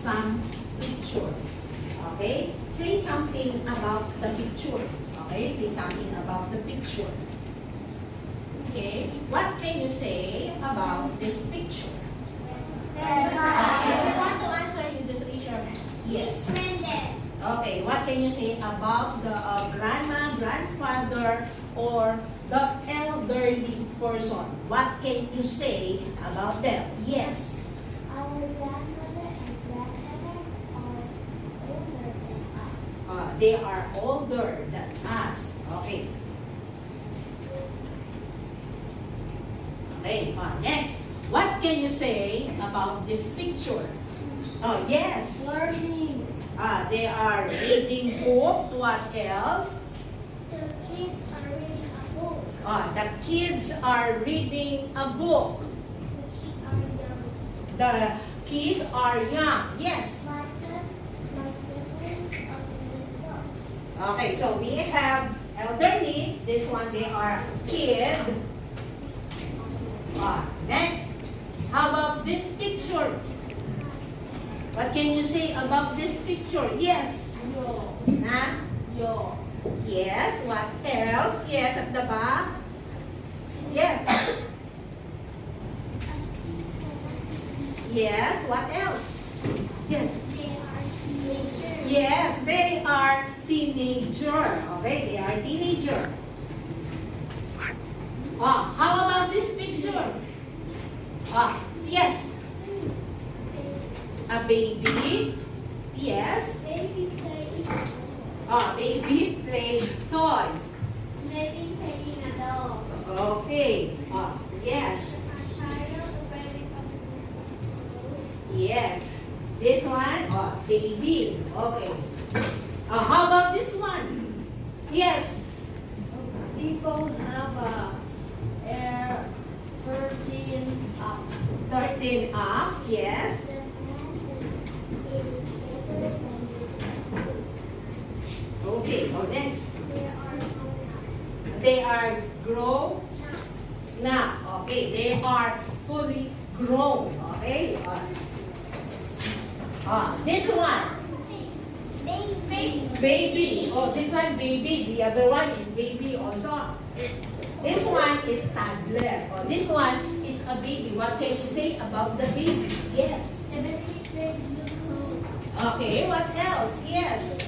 some picture. Okay? Say something about the picture. Okay? Say something about the picture. Okay? What can you say about this picture? If you want to answer, you just raise your hand. Yes. Okay, what can you say about the grandma, grandfather, or the elderly person? What can you say about them? Yes. Our grandmother and grandparents are older than us. They are older than us. Okay. Okay, next. What can you say about this picture? Oh, yes. Learning. They are reading books. What else? The kids are reading a book. The kids are reading a book. The kids are The kids are young. young. Yes. My siblings are reading books. Okay, so we have elderly. This one, they are kid. Next. How about this picture? What can you say about this picture? Yes. Yo. Huh? Yo. Yes. What else? Yes, at the back. Yes. Yes. What else? Yes. They are teenagers. Yes, they are teenager. Okay, they are teenager. How about this picture? Yes. A baby. Yes. Baby playing. Baby play toy. Maybe playing a doll. Okay. Yes. A child wearing a blue clothes. Yes. This one, baby. Okay. How about this one? Yes. People have air 13 up. 13 up. Yes. The man is better than this. Okay. Next. They are grown up. They are grown now. Okay. They are fully grown. Okay. This one. Baby. Baby. This one baby. The other one is baby also. This one is toddler. This one is a baby. What can you say about the baby? Yes. The baby is wearing blue clothes. Okay, what else? Yes.